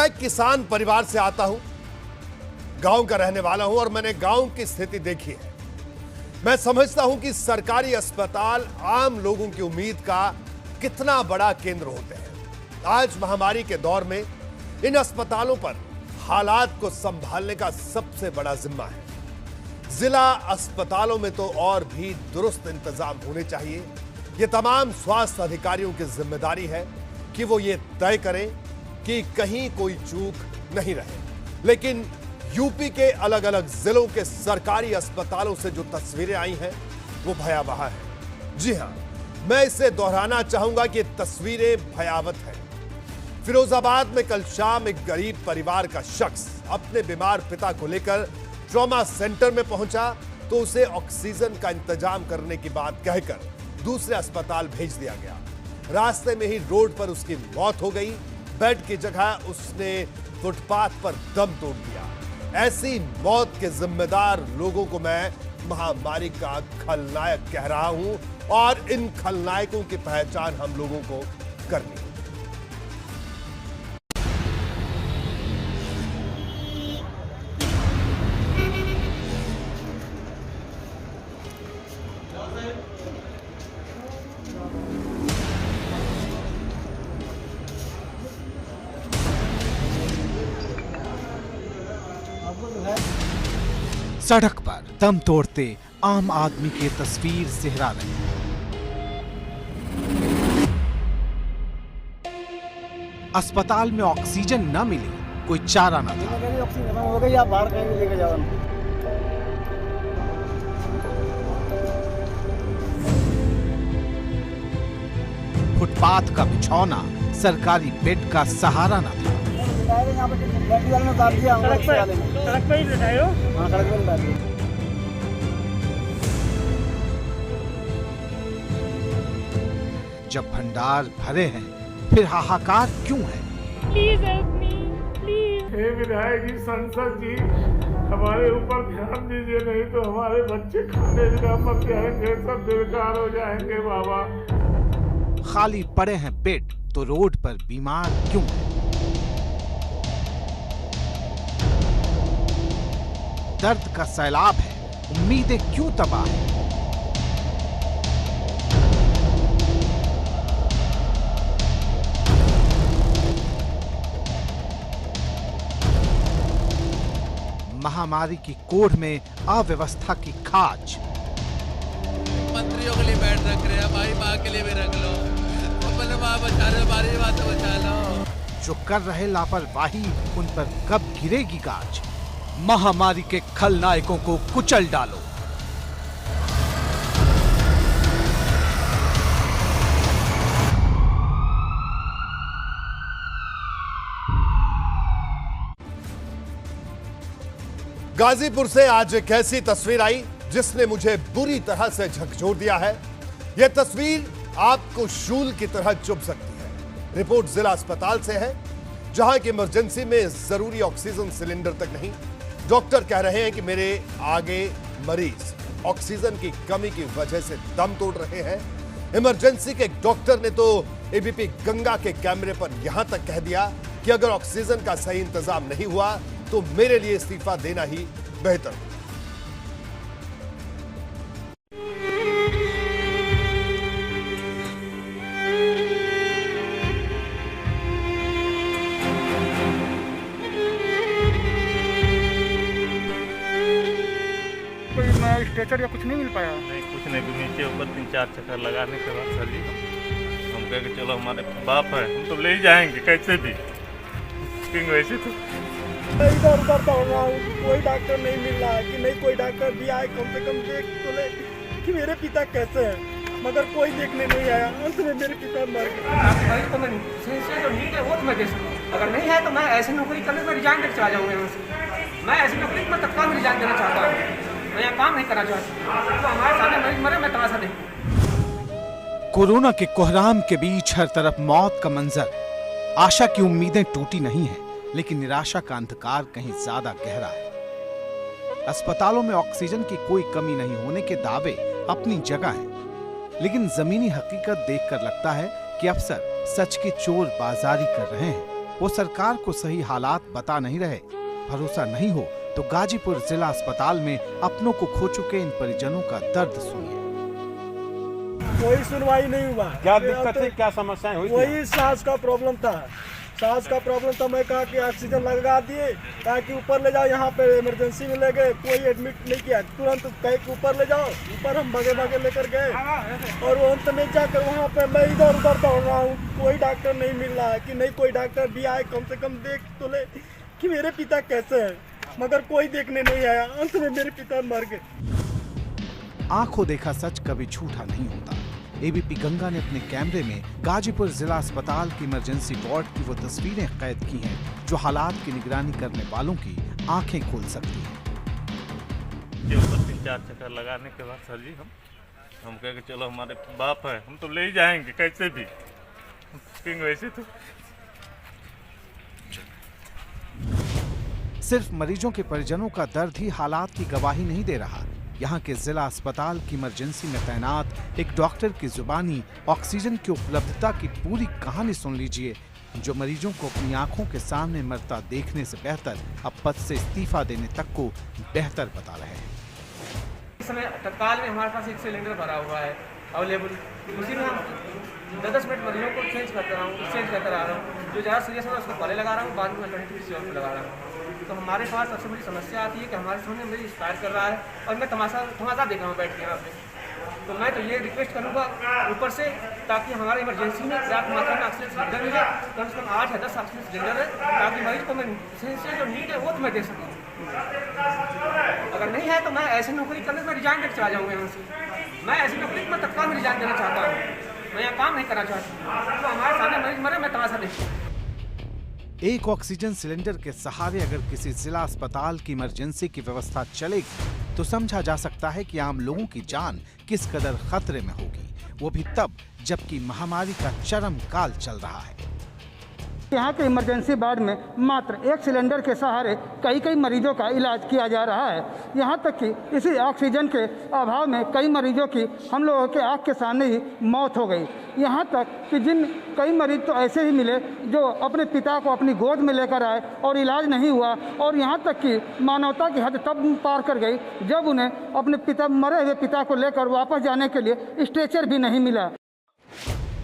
मैं किसान परिवार से आता हूं, गांव का रहने वाला हूं और मैंने गांव की स्थिति देखी है। मैं समझता हूं कि सरकारी अस्पताल आम लोगों की उम्मीद का कितना बड़ा केंद्र होते हैं। आज महामारी के दौर में इन अस्पतालों पर हालात को संभालने का सबसे बड़ा जिम्मा है। जिला अस्पतालों में तो और भी दुरुस्त इंतजाम होने चाहिए। ये तमाम स्वास्थ्य अधिकारियों की जिम्मेदारी है कि वो ये तय करें कि कहीं कोई चूक नहीं रहे। लेकिन यूपी के अलग अलग जिलों के सरकारी अस्पतालों से जो तस्वीरें आई हैं वो भयावह है। जी हां, मैं इसे दोहराना चाहूंगा कि तस्वीरें भयावह हैं। फिरोजाबाद में कल शाम एक गरीब परिवार का शख्स अपने बीमार पिता को लेकर ट्रॉमा सेंटर में पहुंचा तो उसे ऑक्सीजन का इंतजाम करने की बात कहकर दूसरे अस्पताल भेज दिया गया। रास्ते में ही रोड पर उसकी मौत हो गई। बेड की जगह उसने फुटपाथ पर दम तोड़ दिया। ऐसी मौत के जिम्मेदार लोगों को मैं महामारी का खलनायक कह रहा हूं और इन खलनायकों की पहचान हम लोगों को करनी है। सड़क पर दम तोड़ते आम आदमी की तस्वीर सिहरा रही है। अस्पताल में ऑक्सीजन न मिले कोई चारा न था। हो गई, आप बाहर कहीं लेके जाओ। फुटपाथ का बिछौना सरकारी बेड का सहारा न था। सड़क पे ही बैठाए हो? हाँ, सड़क पे बैठे। जब भंडार भरे हैं फिर हाहाकार क्यों है? Please help me, please. हे विधायक जी, संसद जी, हमारे ऊपर ध्यान दीजिए, नहीं तो हमारे बच्चे खाने बिना मर जाएंगे, सब बेकार हो जाएंगे बाबा। खाली पड़े हैं बेड तो रोड पर बीमार क्यों है? दर्द का सैलाब है, उम्मीदें क्यों तबाह है? महामारी की कोढ़ में अव्यवस्था की खाज। मंत्रियों के लिए बेड रख रहे हैं, भाई माँ के लिए भी रख लो। अपने माँ बचा रहे, हमारी बात तो बचा लो। जो कर रहे लापरवाही उन पर कब गिरेगी गाज? महामारी के खलनायकों को कुचल डालो। गाजीपुर से आज एक ऐसी तस्वीर आई जिसने मुझे बुरी तरह से झकझोर दिया है। यह तस्वीर आपको शूल की तरह चुभ सकती है। रिपोर्ट जिला अस्पताल से है, जहां की इमरजेंसी में जरूरी ऑक्सीजन सिलेंडर तक नहीं। डॉक्टर कह रहे हैं कि मेरे आगे मरीज ऑक्सीजन की कमी की वजह से दम तोड़ रहे हैं। इमरजेंसी के डॉक्टर ने तो एबीपी गंगा के कैमरे पर यहां तक कह दिया कि अगर ऑक्सीजन का सही इंतजाम नहीं हुआ तो मेरे लिए इस्तीफा देना ही बेहतर। स्ट्रेचर या कुछ नहीं मिल पाया? नहीं, कुछ नहीं, नीचे ऊपर 3-4 चक्कर लगाने के बाद सर जी हम कह के चलो हमारे बाप है, हम तो ले ही जाएंगे कैसे भी। वैसे तो इधर उधर दौड़ रहा हूँ, कोई डॉक्टर नहीं मिल रहा है। कि नहीं कोई डॉक्टर भी आए, कम से कम देख तो ले कि मेरे पिता कैसे हैं, मगर कोई देखने नहीं आया। अंत में मेरे पिता मर गए। तो मैं जो नीड है वो तो मैं दे सकता, अगर नहीं है तो मैं ऐसी नौकरी करने में रिजाइन देकर चला जाऊँगा यहाँ से। मैं ऐसी नौकरी में तत्काल में रिजाइन देना चाहता हूँ, मैं यहाँ काम नहीं करना चाहता। तो हमारे सामने मरीज मरे, मैं तमाशा देखूँ। कोरोना के कोहराम के बीच हर तरफ मौत का मंजर। आशा की उम्मीदें टूटी नहीं है, लेकिन निराशा का अंधकार कहीं ज्यादा गहरा है। अस्पतालों में ऑक्सीजन की कोई कमी नहीं होने के दावे अपनी जगह हैं, लेकिन जमीनी हकीकत देखकर लगता है कि अफसर सच की चोर बाजारी कर रहे हैं। वो सरकार को सही हालात बता नहीं रहे। भरोसा नहीं हो तो गाजीपुर जिला अस्पताल में अपनों को खो चुके इन परिजनों का दर्द सुनिए। कोई सुनवाई नहीं हुआ। क्या दिक्कत थी, क्या समस्याएं हुई थी? वही सांस का प्रॉब्लम था, सांस का प्रॉब्लम था। मैं कहा कि ऑक्सीजन लगा दिए ताकि ऊपर ले जाओ, यहाँ पे इमरजेंसी में ले गए, कोई एडमिट नहीं किया, तुरंत कहे कि ऊपर ले जाओ। ऊपर हम भागे भागे लेकर गए और वो अंत में जाकर वहाँ पे मैं इधर उधर दौड़ रहा हूँ, कोई डॉक्टर नहीं मिल रहा है कि नहीं कोई डॉक्टर भी आए कम से कम देख तो ले कि मेरे पिता कैसे हैं, मगर कोई देखने नहीं आया। अंत में मेरे पिता मर गए। आंखों देखा सच कभी झूठा नहीं होता। एबीपी गंगा ने अपने कैमरे में गाजीपुर जिला अस्पताल की इमरजेंसी वार्ड की वो तस्वीरें कैद की हैं जो हालात की निगरानी करने वालों की आंखें खोल सकती हैं। के ऊपर 3-4 चक्कर लगाने के बाद सर जी हम कहे कि चलो हमारे बाप है, हम तो ले ही जाएंगे कैसे भी, क्योंकि वैसे तो सिर्फ मरीजों के परिजनों का दर्द ही हालात की गवाही नहीं दे रहा। यहाँ के जिला अस्पताल की इमरजेंसी में तैनात एक डॉक्टर की जुबानी ऑक्सीजन की उपलब्धता की पूरी कहानी सुन लीजिए, जो मरीजों को अपनी आंखों के सामने मरता देखने से बेहतर अब पद से इस्तीफा देने तक को बेहतर बता रहे हैं। इस समय तत्काल में हमारे पास एक सिलेंडर भरा हुआ है अवेलेबल, उसी में हम 10 मिनट मरीजों को चेंज करता रहा हूँ, जो ज़्यादा सीरियस है उसको पहले लगा रहा हूँ, बाद में अल्टरनेटिव किसी और को लगा रहा हूँ। तो हमारे पास सबसे बड़ी समस्या आती है कि हमारे सामने मरीज एक्सपायर कर रहा है और मैं तमाशा देख रहा हूँ बैठ के यहाँ पे। तो मैं तो ये रिक्वेस्ट करूँगा ऊपर से, ताकि हमारे इमरजेंसी में पर्याप्त मात्रा में ऑक्सीजन सिलेंडर मिले, कम से कम 8 या 10 ऑक्सीजन सिलेंडर है, ताकि मरीज को मैं जो नीड है वो तो मैं दे सकूँ। अगर नहीं है तो मैं ऐसी नौकरी करने में रिजाइन देकर चला जाऊँगा यहाँ से। मैं ऐसी नौकरी में तत्काल में रिजाइन देना चाहता हूँ, मैं यहाँ काम नहीं करना चाहता। तो हमारे सामने मरीज मरे, मैं तमाशा देखता हूँ। एक ऑक्सीजन सिलेंडर के सहारे अगर किसी जिला अस्पताल की इमरजेंसी की व्यवस्था चलेगी तो समझा जा सकता है कि आम लोगों की जान किस कदर खतरे में होगी, वो भी तब जबकि महामारी का चरम काल चल रहा है। यहाँ के इमरजेंसी वार्ड में मात्र एक सिलेंडर के सहारे कई मरीजों का इलाज किया जा रहा है। यहाँ तक कि इसी ऑक्सीजन के अभाव में कई मरीजों की हम लोगों के आँख के सामने ही मौत हो गई। यहाँ तक कि कई मरीज तो ऐसे ही मिले जो अपने पिता को अपनी गोद में लेकर आए और इलाज नहीं हुआ, और यहाँ तक कि मानवता की हद तब पार कर गई जब उन्हें अपने मरे हुए पिता को लेकर वापस जाने के लिए स्ट्रेचर भी नहीं मिला।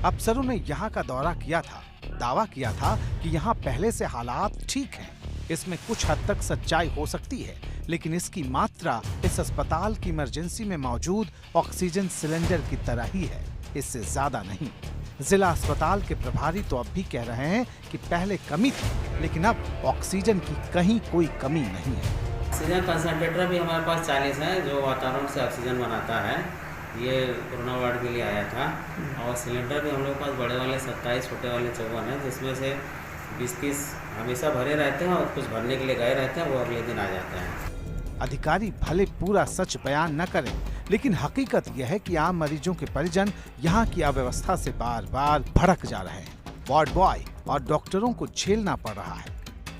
अफसरों ने यहाँ का दौरा किया था, दावा किया था कि यहाँ पहले से हालात ठीक हैं। इसमें कुछ हद तक सच्चाई हो सकती है, लेकिन इसकी मात्रा इस अस्पताल की इमरजेंसी में मौजूद ऑक्सीजन सिलेंडर की तरह ही है, इससे ज्यादा नहीं। जिला अस्पताल के प्रभारी तो अब भी कह रहे हैं कि पहले कमी थी, लेकिन अब ऑक्सीजन की कहीं कोई कमी नहीं है। ऑक्सीजन कंसंट्रेटर भी हमारे पास 40 है जो वातावरण से ऑक्सीजन बनाता है। ये कोरोना वार्ड के लिए आया था, और सिलेंडर भी हम लोग के पास बड़े वाले 27, छोटे वाले 54 हैं, जिसमें से 20-30 हमेशा भरे रहते हैं और कुछ भरने के लिए गए रहते हैं, वो अगले दिन आ जाते हैं। अधिकारी भले पूरा सच बयान न करें, लेकिन हकीकत यह है कि आम मरीजों के परिजन यहाँ की अव्यवस्था से बार बार भड़क जा रहे हैं। वार्ड बॉय और डॉक्टरों को झेलना पड़ रहा है।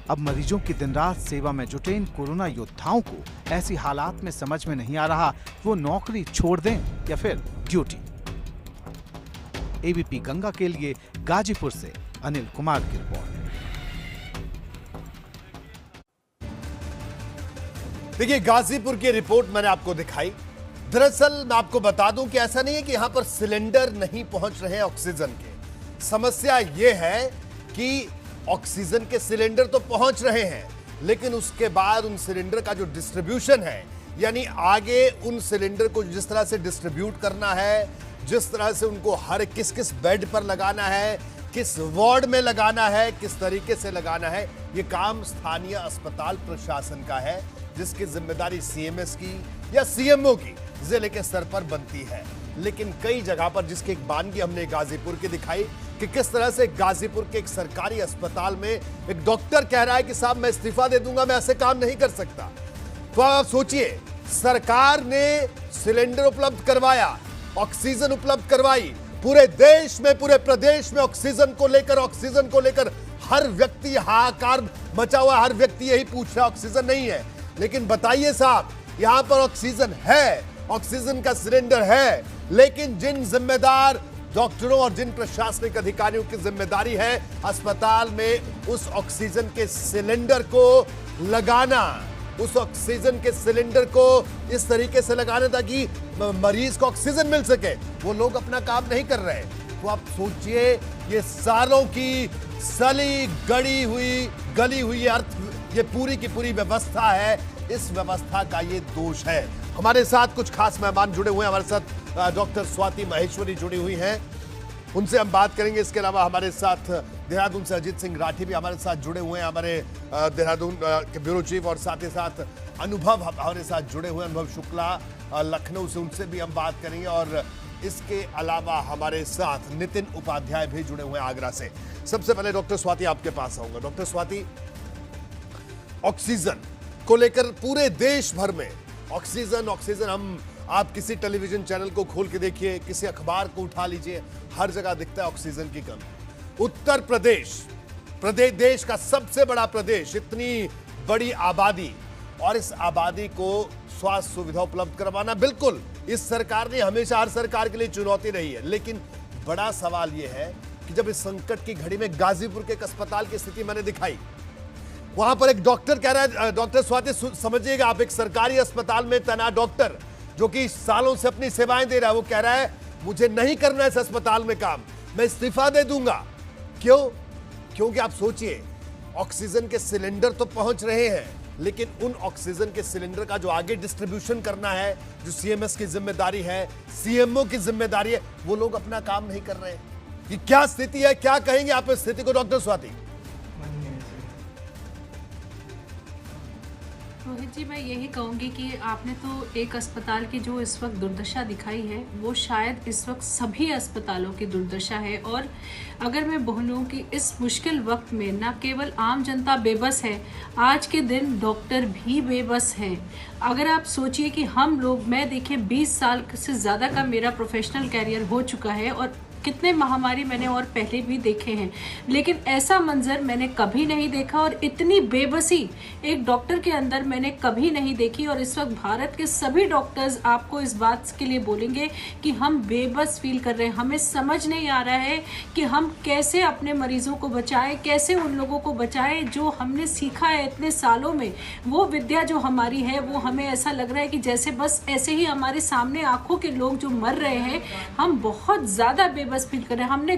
अब मरीजों की दिन रात सेवा में जुटे इन कोरोना योद्धाओं को ऐसी हालात में समझ में नहीं आ रहा वो नौकरी छोड़ दें या फिर ड्यूटी। एबीपी गंगा के लिए गाजीपुर से अनिल कुमार की रिपोर्ट। देखिए, गाजीपुर की रिपोर्ट मैंने आपको दिखाई। दरअसल मैं आपको बता दूं कि ऐसा नहीं है कि यहां पर सिलेंडर नहीं पहुंच रहे हैं ऑक्सीजन के। समस्या यह है कि ऑक्सीजन के सिलेंडर तो पहुंच रहे हैं, लेकिन उसके बाद उन सिलेंडर का जो डिस्ट्रीब्यूशन है, यानी आगे उन सिलेंडर को जिस तरह से डिस्ट्रीब्यूट करना है, जिस तरह से उनको हर किस बेड पर लगाना है, किस वार्ड में लगाना है, किस तरीके से लगाना है, ये काम स्थानीय अस्पताल प्रशासन का है, जिसकी जिम्मेदारी सीएमएस की या सीएमओ की जिले के स्तर पर बनती है। लेकिन कई जगह पर, जिसकी एक बानगी हमने गाजीपुर की दिखाई कि किस तरह से गाजीपुर के एक सरकारी अस्पताल में एक डॉक्टर कह रहा है कि साहब मैं इस्तीफा दे दूंगा, मैं ऐसे काम नहीं कर सकता। तो आप सोचिए, सरकार ने सिलेंडर उपलब्ध करवाया, ऑक्सीजन उपलब्ध करवाई, पूरे देश में, पूरे प्रदेश में ऑक्सीजन को लेकर हर व्यक्ति हाहाकार मचा हुआ, हर व्यक्ति यही पूछ रहा है ऑक्सीजन नहीं है। लेकिन बताइए साहब, यहां पर ऑक्सीजन है, ऑक्सीजन का सिलेंडर है, लेकिन जिन जिम्मेदार डॉक्टरों और जिन प्रशासनिक अधिकारियों की जिम्मेदारी है अस्पताल में उस ऑक्सीजन के सिलेंडर को लगाना, उस ऑक्सीजन के सिलेंडर को इस तरीके से लगाना ताकि मरीज को ऑक्सीजन मिल सके, वो लोग अपना काम नहीं कर रहे। तो आप सोचिए, ये सालों की सली गली हुई ये पूरी की पूरी व्यवस्था है, इस व्यवस्था का ये दोष है। हमारे साथ कुछ खास मेहमान जुड़े हुए हैं, हमारे साथ डॉक्टर स्वाति महेश्वरी जुड़ी हुई हैं, उनसे हम बात करेंगे। इसके अलावा हमारे साथ देहरादून से अजीत सिंह राठी भी हमारे साथ जुड़े हुए हैं, हमारे देहरादून के ब्यूरो चीफ, और साथ ही साथ अनुभव हमारे साथ जुड़े हुए हैं, अनुभव शुक्ला लखनऊ से, उनसे भी हम बात करेंगे। और इसके अलावा हमारे साथ नितिन उपाध्याय भी जुड़े हुए हैं आगरा से। सबसे पहले डॉक्टर स्वाति आपके पास आऊंगा। डॉक्टर स्वाति, ऑक्सीजन को लेकर पूरे देश भर में ऑक्सीजन आप किसी टेलीविजन चैनल को खोल के देखिए, किसी अखबार को उठा लीजिए, हर जगह दिखता है ऑक्सीजन की कमी। उत्तर प्रदेश देश का सबसे बड़ा प्रदेश, इतनी बड़ी आबादी, और इस आबादी को स्वास्थ्य सुविधा उपलब्ध करवाना बिल्कुल इस सरकार ने हमेशा हर सरकार के लिए चुनौती रही है। लेकिन बड़ा सवाल यह है कि जब इस संकट की घड़ी में गाजीपुर के एक अस्पताल की स्थिति मैंने दिखाई, वहां पर एक डॉक्टर कह रहा है, डॉक्टर स्वाति समझिएगा आप, एक सरकारी अस्पताल में तैनात डॉक्टर जो कि सालों से अपनी सेवाएं दे रहा है, वो कह रहा है मुझे नहीं करना इस अस्पताल में काम, मैं इस्तीफा दे दूंगा। क्यों? क्योंकि आप सोचिए, ऑक्सीजन के सिलेंडर तो पहुंच रहे हैं, लेकिन उन ऑक्सीजन के सिलेंडर का जो आगे डिस्ट्रीब्यूशन करना है, जो सीएमएस की जिम्मेदारी है, सीएमओ की जिम्मेदारी है, वो लोग अपना काम नहीं कर रहे हैं। ये क्या स्थिति है, क्या कहेंगे आप इस स्थिति को डॉक्टर स्वाति? रोहित जी, मैं यही कहूँगी कि आपने तो एक अस्पताल की जो इस वक्त दुर्दशा दिखाई है, वो शायद इस वक्त सभी अस्पतालों की दुर्दशा है। और अगर मैं बोलूँ कि इस मुश्किल वक्त में न केवल आम जनता बेबस है, आज के दिन डॉक्टर भी बेबस हैं। अगर आप सोचिए कि हम लोग, मैं देखिए 20 साल से ज़्यादा का मेरा प्रोफेशनल कैरियर हो चुका है और कितने महामारी मैंने और पहले भी देखे हैं, लेकिन ऐसा मंजर मैंने कभी नहीं देखा और इतनी बेबसी एक डॉक्टर के अंदर मैंने कभी नहीं देखी। और इस वक्त भारत के सभी डॉक्टर्स आपको इस बात के लिए बोलेंगे कि हम बेबस फील कर रहे हैं। हमें समझ नहीं आ रहा है कि हम कैसे अपने मरीजों को बचाएं, कैसे उन लोगों को बचाएं जो हमने सीखा है इतने सालों में। वो विद्या जो हमारी है, वो हमें ऐसा लग रहा है कि जैसे बस ऐसे ही हमारे सामने आंखों के लोग जो मर रहे हैं, हम बहुत ज़्यादा बेबस फील कर रहे हैं। हमने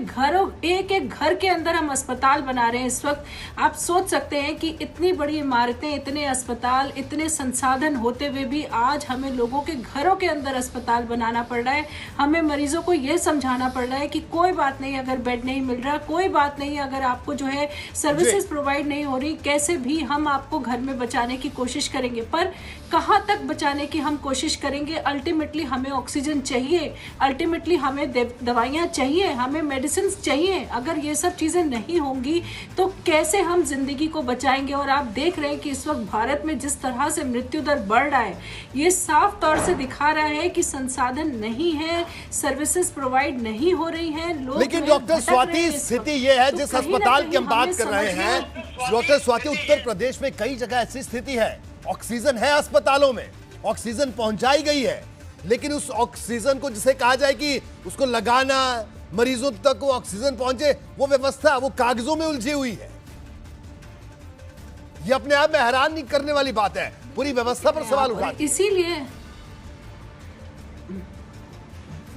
एक घर के अंदर हम अस्पताल बना रहे हैं इस वक्त। आप सोच सकते हैं कि इतनी बड़ी इमारतें, इतने अस्पताल, इतने संसाधन होते हुए भी आज हमें लोगों के घरों के अंदर अस्पताल बनाना पड़ रहा है। हमें मरीजों को यह समझाना पड़ रहा है कि कोई बात नहीं अगर बेड नहीं मिल रहा, कोई बात नहीं अगर आपको जो है सर्विसेज प्रोवाइड नहीं हो रही, कैसे भी हम आपको घर में बचाने की कोशिश करेंगे। पर कहाँ तक बचाने की हम कोशिश करेंगे? अल्टीमेटली हमें ऑक्सीजन चाहिए, अल्टीमेटली हमें दवाइयाँ चाहिए, हमें मेडिसिन चाहिए। अगर ये सब चीज़ें नहीं होंगी तो कैसे हम जिंदगी को बचाएंगे? और आप देख रहे हैं कि इस वक्त भारत में जिस तरह से मृत्यु दर बढ़ रहा है, ये साफ तौर से दिखा रहा है कि संसाधन नहीं है, सर्विसेज प्रोवाइड नहीं हो रही हैं, लोग। लेकिन डॉक्टर स्वाति, स्थिति ये है, जिस अस्पताल की हम बात कर रहे हैं डॉक्टर स्वाति, उत्तर प्रदेश में कई जगह ऐसी स्थिति है, ऑक्सीजन है अस्पतालों में, ऑक्सीजन पहुंचाई गई है, लेकिन उस ऑक्सीजन को जिसे कहा जाए कि उसको लगाना, मरीजों तक वो ऑक्सीजन पहुंचे, वो व्यवस्था वो कागजों में उलझी हुई है। ये अपने आप में हैरान नहीं करने वाली बात है, पूरी व्यवस्था पर सवाल उठाती है। इसीलिए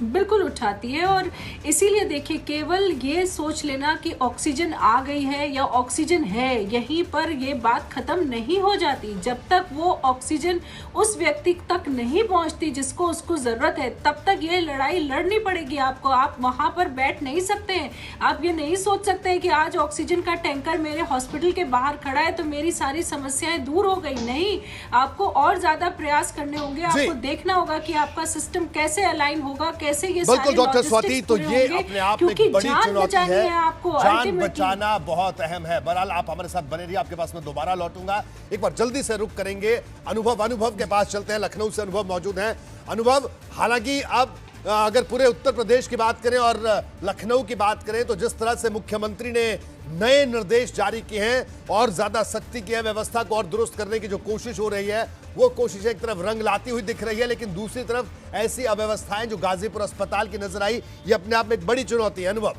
बिल्कुल उठाती है। और इसीलिए देखिए, केवल ये सोच लेना कि ऑक्सीजन आ गई है या ऑक्सीजन है, यहीं पर ये बात खत्म नहीं हो जाती। जब तक वो ऑक्सीजन उस व्यक्ति तक नहीं पहुंचती जिसको उसको जरूरत है, तब तक ये लड़ाई लड़नी पड़ेगी आपको। आप वहां पर बैठ नहीं सकते हैं। आप ये नहीं सोच सकते हैं कि आज ऑक्सीजन का टैंकर मेरे हॉस्पिटल के बाहर खड़ा है तो मेरी सारी समस्याएं दूर हो गई। नहीं, आपको और ज्यादा प्रयास करने होंगे। आपको देखना होगा कि आपका सिस्टम कैसे अलाइन होगा, बिल्कुल डॉक्टर स्वाति, तो ये अपने आप में बड़ी चुनौती है। जान बचाना बहुत अहम है। बहरहाल आप हमारे साथ बने रहिए, आपके पास मैं दोबारा लौटूंगा। एक बार जल्दी से रुक करेंगे, अनुभव के पास चलते हैं। लखनऊ से अनुभव मौजूद हैं। अनुभव, हालांकि अब अगर पूरे उत्तर प्रदेश की बात करें और लखनऊ की बात करें तो जिस तरह से मुख्यमंत्री ने नए निर्देश जारी किए हैं और ज्यादा सख्ती की है। व्यवस्था को और दुरुस्त करने की जो कोशिश हो रही है वो कोशिश एक तरफ रंग लाती हुई दिख रही है, लेकिन दूसरी तरफ ऐसी अव्यवस्थाएं जो गाजीपुर अस्पताल की नजर आई, ये अपने आप में एक बड़ी चुनौती है। अनुभव,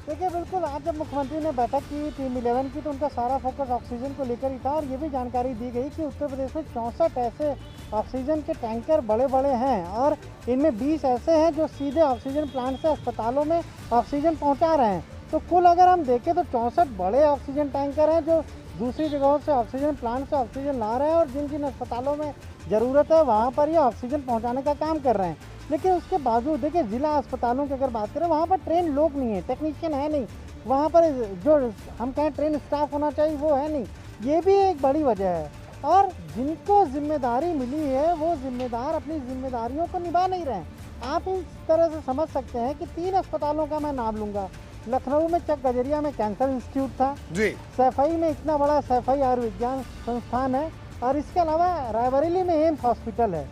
देखिए बिल्कुल, आज जब मुख्यमंत्री ने बैठक की टीम 11 की तो उनका सारा फोकस ऑक्सीजन को लेकर ही था और ये भी जानकारी दी गई कि उत्तर प्रदेश में 64 ऐसे ऑक्सीजन के टैंकर बड़े बड़े हैं और इनमें 20 ऐसे हैं जो सीधे ऑक्सीजन प्लांट से अस्पतालों में ऑक्सीजन पहुंचा रहे हैं। तो कुल अगर हम देखें तो 64 बड़े ऑक्सीजन टैंकर हैं जो दूसरी जगहों से ऑक्सीजन प्लांट से ऑक्सीजन ला रहे हैं और जिन जिन अस्पतालों में ज़रूरत है वहाँ पर ये ऑक्सीजन पहुँचाने का काम कर रहे हैं। लेकिन उसके बावजूद देखिए, ज़िला अस्पतालों की अगर बात करें, वहाँ पर ट्रेन लोग नहीं है, टेक्नीशियन है नहीं, वहाँ पर जो हम कहें ट्रेन स्टाफ होना चाहिए वो है नहीं, ये भी एक बड़ी वजह है। और जिनको जिम्मेदारी मिली है वो जिम्मेदार अपनी जिम्मेदारियों को निभा नहीं रहे हैं। आप इस तरह से समझ सकते हैं कि 3 अस्पतालों का मैं नाम लूँगा। लखनऊ में चक गजरिया में कैंसर इंस्टीट्यूट था जी, सैफई में इतना बड़ा सैफई आयुर्विज्ञान संस्थान है और इसके अलावा रायबरेली में एम्स हॉस्पिटल है।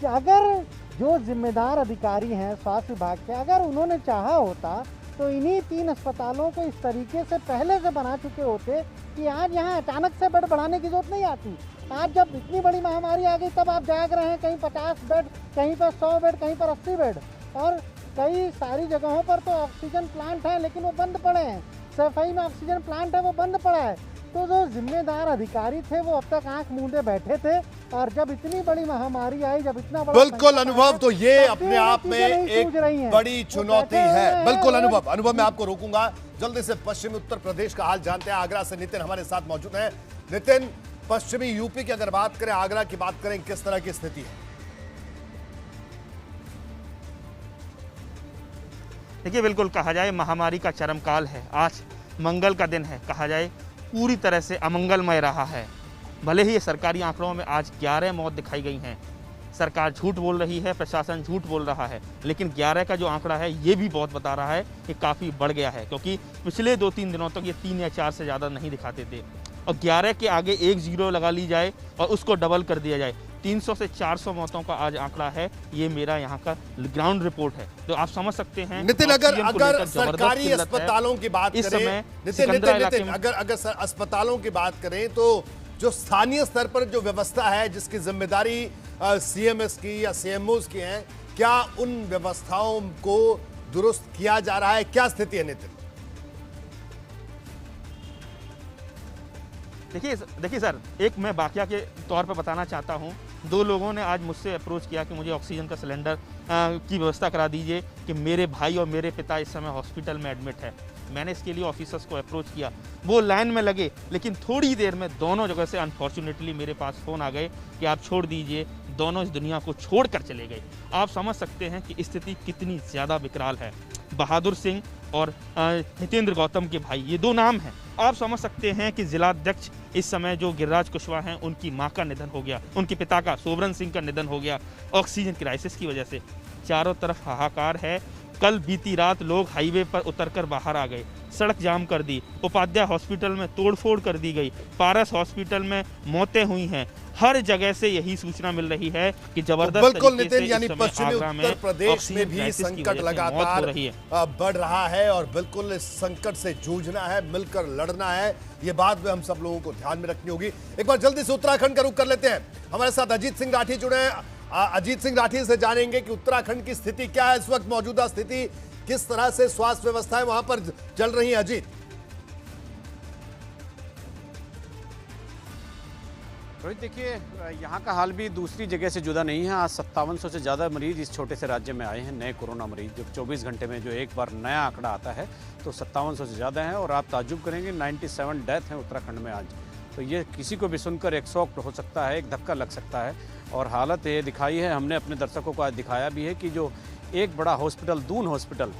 अगर जो जिम्मेदार अधिकारी हैं स्वास्थ्य विभाग के, अगर उन्होंने चाहा होता तो इन्हीं 3 अस्पतालों को इस तरीके से पहले से बना चुके होते कि आज यहाँ अचानक से बेड बढ़ाने की जरूरत नहीं आती। आज जब इतनी बड़ी महामारी आ गई तब आप जाग रहे हैं, कहीं 50 बेड, कहीं पर 100 बेड, कहीं पर 80 बेड और कई सारी जगहों पर तो ऑक्सीजन प्लांट है लेकिन वो बंद पड़े हैं। सफाई में ऑक्सीजन प्लांट है वो बंद पड़ा है। तो जो जिम्मेदार अधिकारी थे वो अब तक आंख मूंदे बैठे थे और जब इतनी बड़ी महामारी आई, जब इतना बड़ा बिल्कुल अनुभव, तो ये अपने आप में एक बड़ी चुनौती है। बिल्कुल अनुभव मैं आपको रोकूंगा। जल्दी से पश्चिमी उत्तर प्रदेश का हाल जानते हैं। आगरा से नितिन हमारे साथ मौजूद हैं। नितिन, पश्चिमी यूपी की अगर बात करें, आगरा की बात करें, किस तरह की स्थिति है? देखिए, बिल्कुल कहा जाए महामारी का चरम काल है। आज मंगल का दिन है, कहा जाए पूरी तरह से अमंगलमय रहा है। भले ही सरकारी आंकड़ों में आज 11 मौत दिखाई गई हैं, सरकार झूठ बोल रही है, प्रशासन झूठ बोल रहा है, लेकिन 11 का जो आंकड़ा है ये भी बहुत बता रहा है कि काफ़ी बढ़ गया है, क्योंकि पिछले 2-3 दिनों तक ये 3 या 4 से ज़्यादा नहीं दिखाते थे। और 11 के आगे 1 0 लगा ली जाए और उसको डबल कर दिया जाए, 300 से 400 मौतों का आज आंकड़ा है। ये मेरा यहाँ का ग्राउंड रिपोर्ट है, तो आप समझ सकते हैं। नितिन, अगर सरकारी अस्पतालों की बात करें, नितिन अगर अस्पतालों की बात करें तो जो स्थानीय स्तर पर जो व्यवस्था है जिसकी जिम्मेदारी सीएमएस की या सीएमओस की है, क्या उन व्यवस्थाओं को दुरुस्त किया जा रहा है? क्या स्थिति है नितिन? देखिए सर, एक मैं वाकया के तौर पर बताना चाहता हूँ। 2 लोगों ने आज मुझसे अप्रोच किया कि मुझे ऑक्सीजन का सिलेंडर की व्यवस्था करा दीजिए कि मेरे भाई और मेरे पिता इस समय हॉस्पिटल में एडमिट है। मैंने इसके लिए ऑफिसर्स को अप्रोच किया, वो लाइन में लगे, लेकिन थोड़ी देर में दोनों जगह से अनफॉर्चुनेटली मेरे पास फ़ोन आ गए कि आप छोड़ दीजिए। दोनों इस दुनिया को छोड़ कर चले गए। आप समझ सकते हैं कि स्थिति कितनी ज़्यादा विकराल है। बहादुर सिंह और हितेंद्र गौतम के भाई, ये 2 नाम हैं। आप समझ सकते हैं कि जिलाध्यक्ष इस समय जो गिरिराज कुशवाहा हैं, उनकी मां का निधन हो गया, उनके पिता का सोबरन सिंह का निधन हो गया ऑक्सीजन क्राइसिस की वजह से। चारों तरफ हाहाकार है। कल बीती रात लोग हाईवे पर उतरकर बाहर आ गए, सड़क जाम कर दी, उपाध्याय हॉस्पिटल में तोड़फोड़ कर दी गई, पारस हॉस्पिटल में मौतें हुई हैं। हर जगह से यही सूचना मिल रही है कि जबरदस्त बिल्कुल नितिन, यानी पश्चिमी उत्तर प्रदेश में भी संकट लगातार बढ़ रहा है और बिल्कुल इस संकट से जूझना है, मिलकर लड़ना है। ये बात भी हम सब लोगों को ध्यान में रखनी होगी। एक बार जल्दी से उत्तराखंड का रुख कर लेते हैं। हमारे साथ अजीत सिंह राठी जुड़े हैं। अजीत सिंह राठी से जानेंगे कि उत्तराखंड की स्थिति क्या है इस वक्त, मौजूदा स्थिति किस तरह से स्वास्थ्य व्यवस्थाएं वहां पर चल रही है। अजीत, रोहित, देखिए यहाँ का हाल भी दूसरी जगह से जुदा नहीं है। आज 5700 से ज़्यादा मरीज इस छोटे से राज्य में आए हैं, नए कोरोना मरीज। जो 24 घंटे में जो एक बार नया आंकड़ा आता है तो 5700 से ज़्यादा है। और आप ताज्जुब करेंगे, 97 डेथ हैं उत्तराखंड में आज। तो ये किसी को भी सुनकर एक शॉक हो सकता है, एक धक्का लग सकता है। और हालत ये दिखाई है, हमने अपने दर्शकों को आज दिखाया भी है कि जो एक बड़ा हॉस्पिटल, दून हॉस्पिटल,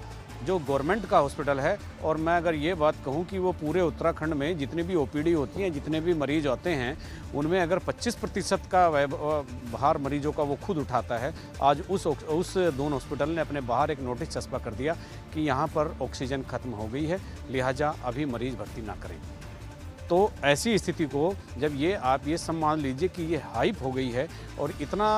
जो गवर्नमेंट का हॉस्पिटल है, और मैं अगर ये बात कहूँ कि वो पूरे उत्तराखंड में जितनी भी ओपीडी होती हैं, जितने भी मरीज आते हैं, उनमें अगर 25% का बाहर मरीजों का वो खुद उठाता है। आज उस दून हॉस्पिटल ने अपने बाहर एक नोटिस चस्पा कर दिया कि यहाँ पर ऑक्सीजन ख़त्म हो गई है, लिहाजा अभी मरीज भर्ती ना करें। तो ऐसी स्थिति को जब आप ये सब मान लीजिए कि ये हाइप हो गई है और इतना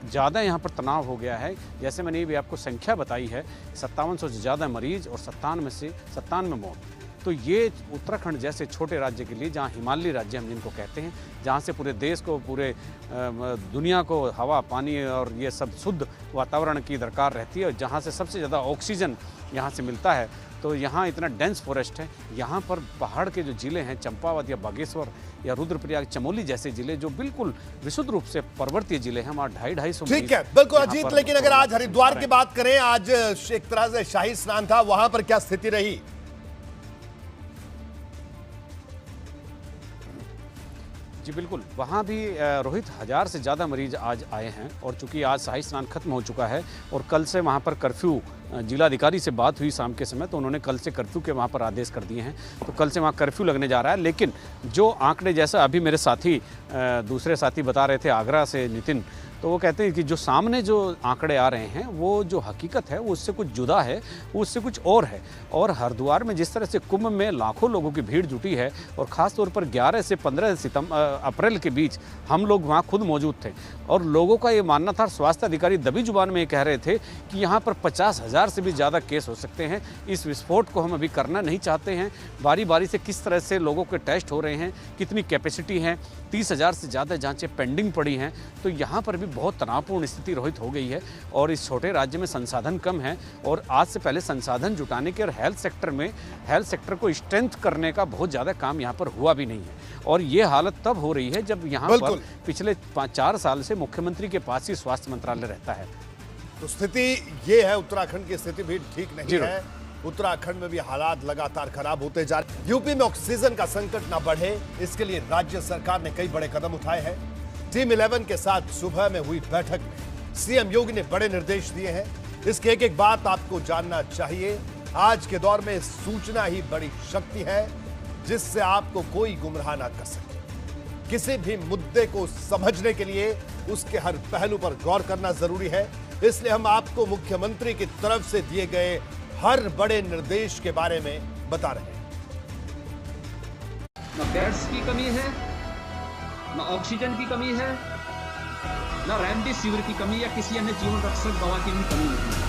ज़्यादा यहाँ पर तनाव हो गया है। जैसे मैंने भी आपको संख्या बताई है, 5700 से ज़्यादा मरीज और 97 मौत। तो ये उत्तराखंड जैसे छोटे राज्य के लिए, जहाँ हिमालयी राज्य हम जिनको कहते हैं, जहाँ से पूरे देश को, पूरे दुनिया को हवा, पानी और ये सब शुद्ध वातावरण की दरकार रहती है, और जहाँ से सबसे ज़्यादा ऑक्सीजन यहाँ से मिलता है, तो यहाँ इतना डेंस फॉरेस्ट है। यहाँ पर पहाड़ के जो ज़िले हैं, चंपावत या बागेश्वर या रुद्रप्रयाग, चमोली जैसे ज़िले जो बिल्कुल विशुद्ध रूप से पर्वतीय ज़िले हैं, वहाँ 250-250। ठीक है, बिल्कुल अजीत। लेकिन अगर आज हरिद्वार की बात करें, आज एक तरह से शाही स्नान था, वहां पर क्या स्थिति रही? जी बिल्कुल, वहाँ भी रोहित 1000 से ज़्यादा मरीज आज आए हैं। और चूंकि आज शाही स्नान खत्म हो चुका है और कल से वहाँ पर कर्फ्यू, जिलाधिकारी से बात हुई शाम के समय, तो उन्होंने कल से कर्फ्यू के वहाँ पर आदेश कर दिए हैं। तो कल से वहाँ कर्फ्यू लगने जा रहा है। लेकिन जो आंकड़े, जैसा अभी मेरे साथी दूसरे साथी बता रहे थे आगरा से, नितिन, तो वो कहते हैं कि जो सामने जो आंकड़े आ रहे हैं वो जो हकीकत है वो उससे कुछ जुदा है, वो उससे कुछ और है। और हरिद्वार में जिस तरह से कुंभ में लाखों लोगों की भीड़ जुटी है, और ख़ास तौर पर 11 से 15 अप्रैल के बीच हम लोग वहाँ खुद मौजूद थे, और लोगों का ये मानना था, स्वास्थ्य अधिकारी दबी जुबान में ये कह रहे थे कि यहाँ पर 50,000 से भी ज़्यादा केस हो सकते हैं। इस विस्फोट को हम अभी करना नहीं चाहते हैं। बारी बारी से किस तरह से लोगों के टेस्ट हो रहे हैं, कितनी कैपेसिटी है, 30,000 से ज़्यादा जांचें पेंडिंग पड़ी हैं। तो यहाँ पर भी बहुत तनावपूर्ण स्थिति रोहित हो गई है, और इस छोटे राज्य में संसाधन कम है, और आज से पहले संसाधन जुटाने के और हेल्थ सेक्टर को स्ट्रेंथ करने का बहुत ज़्यादा काम यहाँ पर हुआ भी नहीं है। और ये हालत तब हो रही है जब यहाँ पर पिछले 4 साल से मुख्यमंत्री के पास ही स्वास्थ्य मंत्रालय रहता है। तो स्थिति ये है, उत्तराखंड की स्थिति भी ठीक नहीं है। उत्तराखंड में भी हालात लगातार खराब होते जा रहे हैं। यूपी में ऑक्सीजन का संकट ना बढ़े, इसके लिए राज्य सरकार ने कई बड़े कदम उठाए हैं। टीम 11 के साथ सुबह में हुई बैठक में सीएम योगी ने बड़े निर्देश दिए हैं। इसकी एक एक बात आपको जानना चाहिए। आज के दौर में सूचना ही बड़ी शक्ति है, जिससे आपको कोई गुमराह ना कर सके। किसी भी मुद्दे को समझने के लिए उसके हर पहलू पर गौर करना जरूरी है। इसलिए हम आपको मुख्यमंत्री की तरफ से दिए गए हर बड़े निर्देश के बारे में बता रहे हैं। न बेड्स की कमी है, न ऑक्सीजन की कमी है, न रेमडेसिविर की कमी या किसी अन्य जीवन रक्षक दवा की भी कमी नहीं है।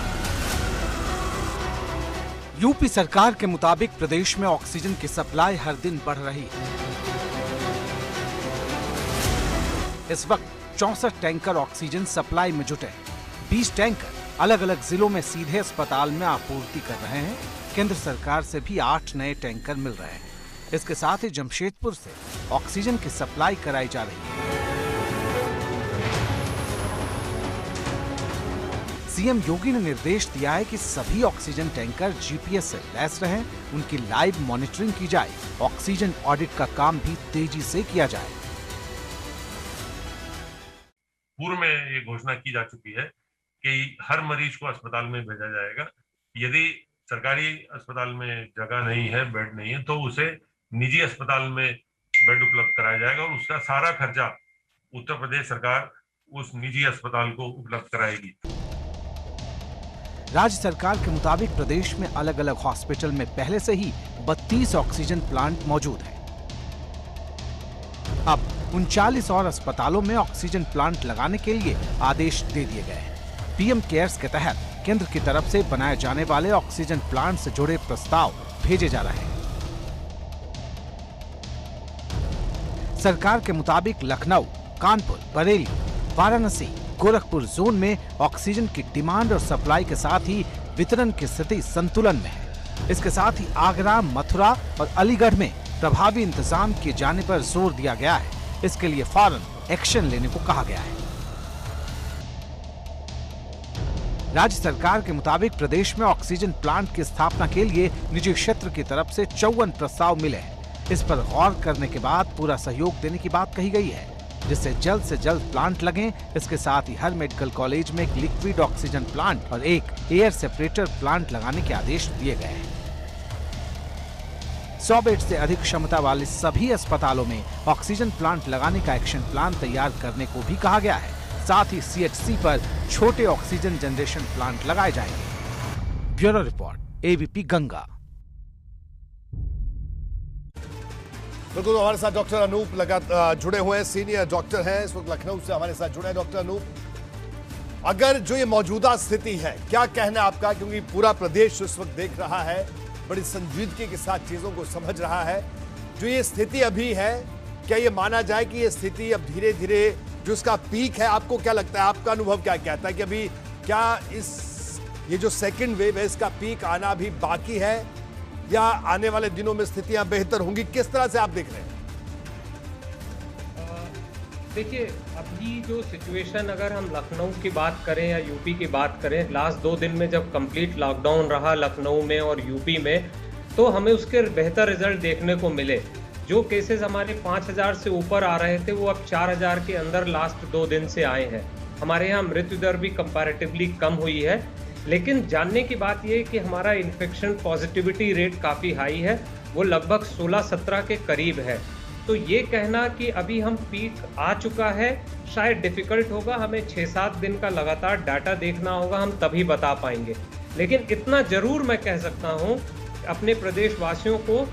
यूपी सरकार के मुताबिक प्रदेश में ऑक्सीजन की सप्लाई हर दिन बढ़ रही है। इस वक्त 64 टैंकर ऑक्सीजन सप्लाई में जुटे हैं। 20 टैंकर अलग अलग जिलों में सीधे अस्पताल में आपूर्ति कर रहे हैं। केंद्र सरकार से भी 8 नए टैंकर मिल रहे हैं। इसके साथ ही जमशेदपुर से ऑक्सीजन की सप्लाई कराई जा रही है। सीएम योगी ने निर्देश दिया है कि सभी ऑक्सीजन टैंकर जीपीएस से लैस रहें, उनकी लाइव मॉनिटरिंग की जाए, ऑक्सीजन ऑडिट का काम भी तेजी से किया जाए। पूर्व में ये घोषणा की जा चुकी है कि हर मरीज को अस्पताल में भेजा जाएगा। यदि सरकारी अस्पताल में जगह नहीं है, बेड नहीं है, तो उसे निजी अस्पताल में बेड उपलब्ध कराया जाएगा, और उसका सारा खर्चा उत्तर प्रदेश सरकार उस निजी अस्पताल को उपलब्ध कराएगी। राज्य सरकार के मुताबिक प्रदेश में अलग अलग हॉस्पिटल में पहले से ही 32 ऑक्सीजन प्लांट मौजूद हैं। अब 39 और अस्पतालों में ऑक्सीजन प्लांट लगाने के लिए आदेश दे दिए गए हैं। पीएम केयर्स के तहत केंद्र की तरफ से बनाए जाने वाले ऑक्सीजन प्लांट से जुड़े प्रस्ताव भेजे जा रहे हैं। सरकार के मुताबिक लखनऊ, कानपुर, बरेली, वाराणसी, गोरखपुर जोन में ऑक्सीजन की डिमांड और सप्लाई के साथ ही वितरण की स्थिति संतुलन में है। इसके साथ ही आगरा, मथुरा और अलीगढ़ में प्रभावी इंतजाम किए जाने पर जोर दिया गया है। इसके लिए फौरन एक्शन लेने को कहा गया है। राज्य सरकार के मुताबिक प्रदेश में ऑक्सीजन प्लांट की स्थापना के लिए निजी क्षेत्र की तरफ से 54 प्रस्ताव मिले हैं। इस पर गौर करने के बाद पूरा सहयोग देने की बात कही गई है, जिससे जल्द से जल्द प्लांट लगें। इसके साथ ही हर मेडिकल कॉलेज में एक लिक्विड ऑक्सीजन प्लांट और एक एयर सेपरेटर प्लांट लगाने के आदेश दिए गए हैं। 100 बेड से अधिक क्षमता वाले सभी अस्पतालों में ऑक्सीजन प्लांट लगाने का एक्शन प्लान तैयार करने को भी कहा गया है। साथ ही सीएचसी पर छोटे ऑक्सीजन जनरेशन प्लांट लगाए जाएंगे। Bureau report, ABP Ganga. बिल्कुल, हमारे साथ डॉक्टर अनूप जुड़े हुए हैं, सीनियर डॉक्टर हैं, इस वक्त लखनऊ से हमारे साथ जुड़े हैं डॉक्टर अनूप। अगर जो ये मौजूदा स्थिति है, क्या कहना आपका, क्योंकि पूरा प्रदेश इस वक्त देख रहा है, बड़ी संजीदगी के साथ चीजों को समझ रहा है, जो ये स्थिति अभी है, क्या ये माना जाए कि ये स्थिति अब धीरे धीरे जो इसका पीक है, आपको क्या लगता है, आपका अनुभव क्या कहता है कि अभी क्या ये जो सेकंड वेव है इसका पीक आना भी बाकी है या आने वाले दिनों में स्थितियां बेहतर होंगी? किस तरह से आप देख रहे हैं? देखिए, अभी जो सिचुएशन, अगर हम लखनऊ की बात करें या यूपी की बात करें, लास्ट 2 दिन में जब कंप्लीट लॉकडाउन रहा लखनऊ में और यूपी में, तो हमें उसके बेहतर रिजल्ट देखने को मिले। जो केसेस हमारे 5000 से ऊपर आ रहे थे वो अब 4000 के अंदर लास्ट 2 दिन से आए हैं। हमारे यहाँ मृत्यु दर भी कंपैरेटिवली कम हुई है, लेकिन जानने की बात ये है कि हमारा इन्फेक्शन पॉजिटिविटी रेट काफ़ी हाई है, वो लगभग 16-17 के करीब है। तो ये कहना कि अभी हम पीक आ चुका है शायद डिफ़िकल्ट होगा, हमें 6-7 दिन का लगातार डाटा देखना होगा, हम तभी बता पाएंगे। लेकिन इतना ज़रूर मैं कह सकता हूँ अपने प्रदेशवासियों को